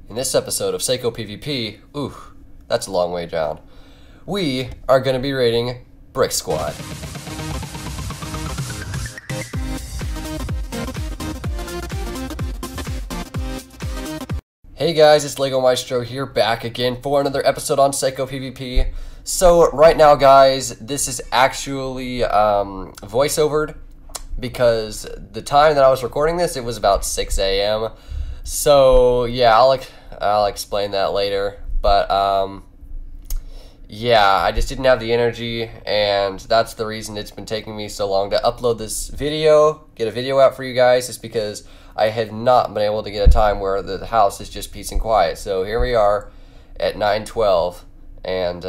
In this episode of SaicoPvP, ooh, that's a long way down, we are going to be raiding Brick Squad. Hey guys, it's Lego Maestro here, back again for another episode on SaicoPvP. So right now guys, this is actually voiceovered because the time that I was recording this, it was about 6 a.m. So yeah, I'll explain that later, but yeah, I just didn't have the energy, and that's the reason it's been taking me so long to upload this video, get a video out for you guys, is because I had not been able to get a time where the house is just peace and quiet. So here we are at 9:12, and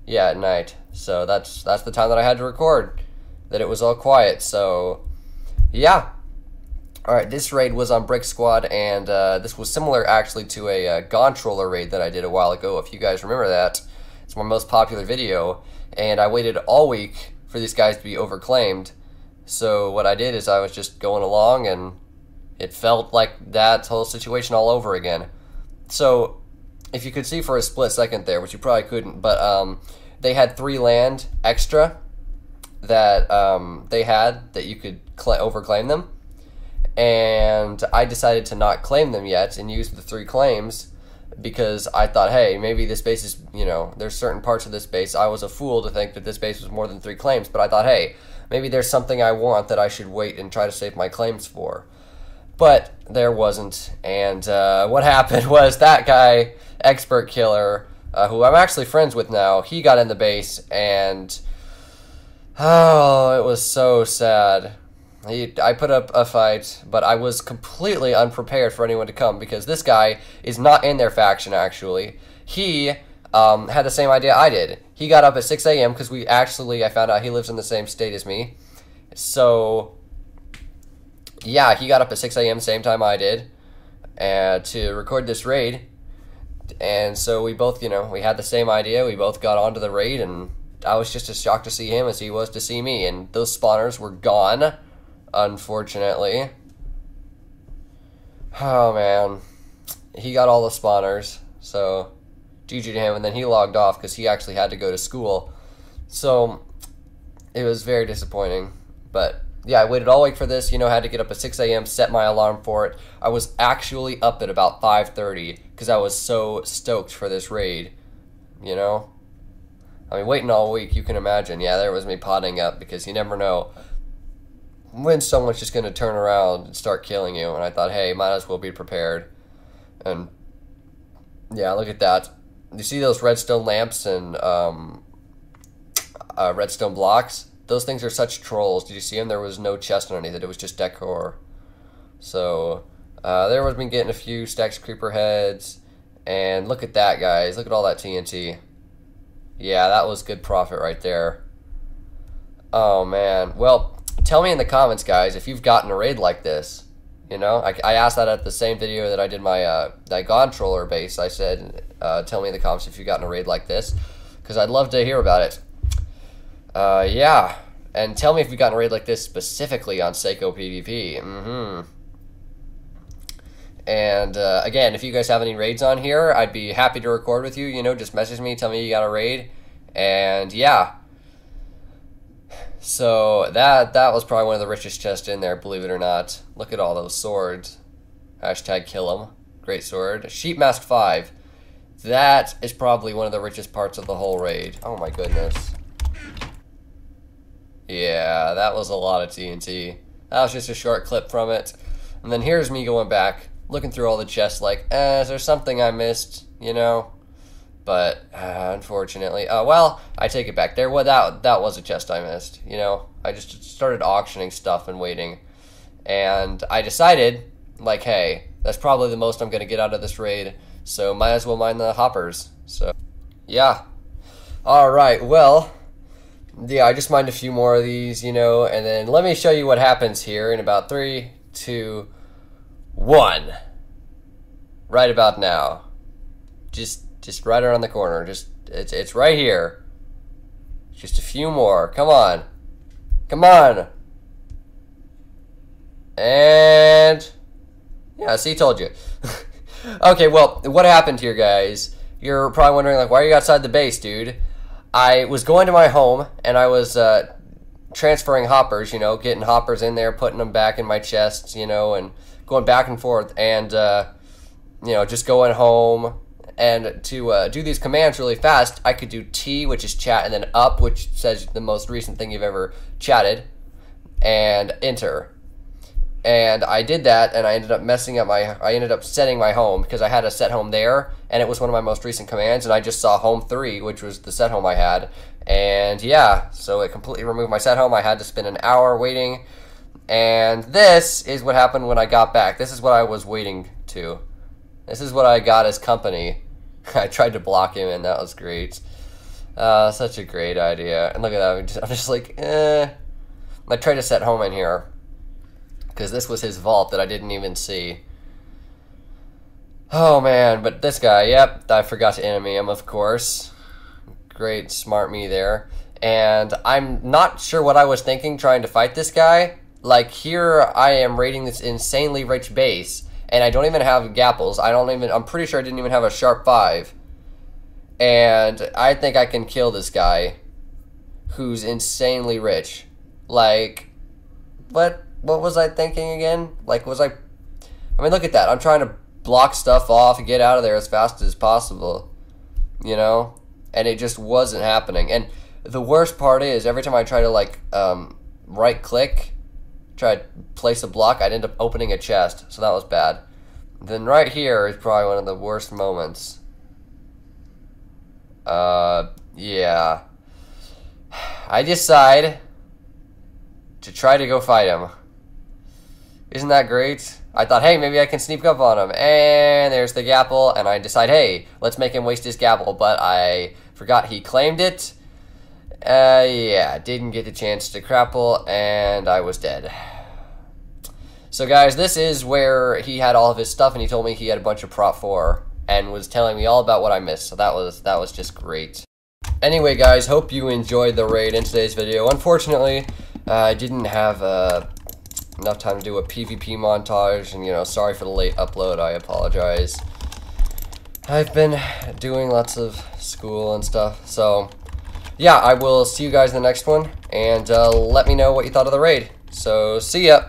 yeah, at night. So that's the time that I had to record, that it was all quiet. So yeah. Alright, this raid was on Brick Squad, and this was similar actually to a Gontroller raid that I did a while ago, if you guys remember that. It's my most popular video, and I waited all week for these guys to be overclaimed. So what I did is I was just going along, and it felt like that whole situation all over again. So if you could see for a split second there, which you probably couldn't, but they had 3 land extra that they had that you could overclaim them. And I decided to not claim them yet and use the 3 claims because I thought, hey, maybe this base is, you know, there's certain parts of this base. I was a fool to think that this base was more than 3 claims, but I thought, hey, maybe there's something I want that I should wait and try to save my claims for. But there wasn't, and what happened was that guy, Expert Killer, who I'm actually friends with now, he got in the base, and oh, it was so sad. I put up a fight, but I was completely unprepared for anyone to come because this guy is not in their faction, actually. He had the same idea I did. He got up at 6 a.m. because I found out he lives in the same state as me. So, yeah, he got up at 6 a.m. same time I did to record this raid. And so we both, you know, we had the same idea. We both got onto the raid, and I was just as shocked to see him as he was to see me. And those spawners were gone, unfortunately. Oh man, he got all the spawners, so GG to him, and then he logged off because he actually had to go to school. So it was very disappointing, but yeah, I waited all week for this, you know, had to get up at 6 a.m., set my alarm for it. I was actually up at about 5:30 because I was so stoked for this raid, you know. I mean, waiting all week, you can imagine. Yeah, there was me potting up because you never know when someone's just going to turn around and start killing you. And I thought, hey, might as well be prepared. And yeah, look at that. You see those redstone lamps and redstone blocks? Those things are such trolls. Did you see them? There was no chest underneath it. It was just decor. So there was me getting a few stacks of creeper heads. And look at that, guys. Look at all that TNT. Yeah, that was good profit right there. Oh, man. Well, tell me in the comments, guys, if you've gotten a raid like this. You know, I asked that at the same video that I did my that Gontroller base. I said, tell me in the comments if you've gotten a raid like this, because I'd love to hear about it. Yeah, and tell me if you've gotten a raid like this specifically on SaicoPvP. And again, if you guys have any raids on here, I'd be happy to record with you. You know, just message me, tell me you got a raid, and yeah. So that was probably one of the richest chests in there, believe it or not. Look at all those swords. Hashtag kill 'em. Great sword. Sheep Mask 5. That is probably one of the richest parts of the whole raid. Oh my goodness. Yeah, that was a lot of TNT. That was just a short clip from it. And then here's me going back, looking through all the chests like, is there something I missed, you know? But unfortunately, well, I take it back. That was a chest I missed. You know, I just started auctioning stuff and waiting, and I decided, like, hey, that's probably the most I'm gonna get out of this raid, so might as well mine the hoppers. So, yeah. All right. Well, yeah, I just mined a few more of these, you know, and then let me show you what happens here in about 3, 2, 1. Right about now. Just right around the corner. It's right here. Just a few more. Come on. Come on. And yeah, see, told you. Okay, well, what happened here, guys? You're probably wondering, like, why are you outside the base, dude? I was going to my home, and I was transferring hoppers, you know, getting hoppers in there, putting them back in my chest, you know, and going back and forth, and, you know, just going home. And to do these commands really fast, I could do T, which is chat, and then up, which says the most recent thing you've ever chatted, and enter. And I did that, and I ended up I ended up setting my home, because I had a set home there, and it was one of my most recent commands, and I just saw home 3, which was the set home I had. And yeah, so it completely removed my set home. I had to spend an hour waiting, and this is what happened when I got back. This is what I was waiting to. This is what I got as company. I tried to block him, and that was great. Such a great idea. And look at that, I'm just like, I tried to set home in here, because this was his vault that I didn't even see. Oh man, but this guy, yep, I forgot to enemy him, of course. Great, smart me there. And I'm not sure what I was thinking trying to fight this guy. Like, here I am raiding this insanely rich base, and I don't even have gapples. I'm pretty sure I didn't even have a sharp 5. And I think I can kill this guy who's insanely rich. Like, what was I thinking again? Like, I mean, look at that. I'm trying to block stuff off and get out of there as fast as possible, you know? And it just wasn't happening. And the worst part is, every time I try to, like, right-click, try to place a block, I'd end up opening a chest, so that was bad. Then right here is probably one of the worst moments. Yeah. I decide to try to go fight him. Isn't that great? I thought, hey, maybe I can sneak up on him. And there's the gapple, and I decide, hey, let's make him waste his gapple. But I forgot he claimed it. Yeah, didn't get the chance to grapple, and I was dead. So guys, this is where he had all of his stuff, and he told me he had a bunch of prop 4, and was telling me all about what I missed. So that was just great. Anyway, guys, hope you enjoyed the raid in today's video. Unfortunately, I didn't have enough time to do a PvP montage, and, you know, sorry for the late upload. I apologize. I've been doing lots of school and stuff, so yeah, I will see you guys in the next one, and let me know what you thought of the raid. So, see ya!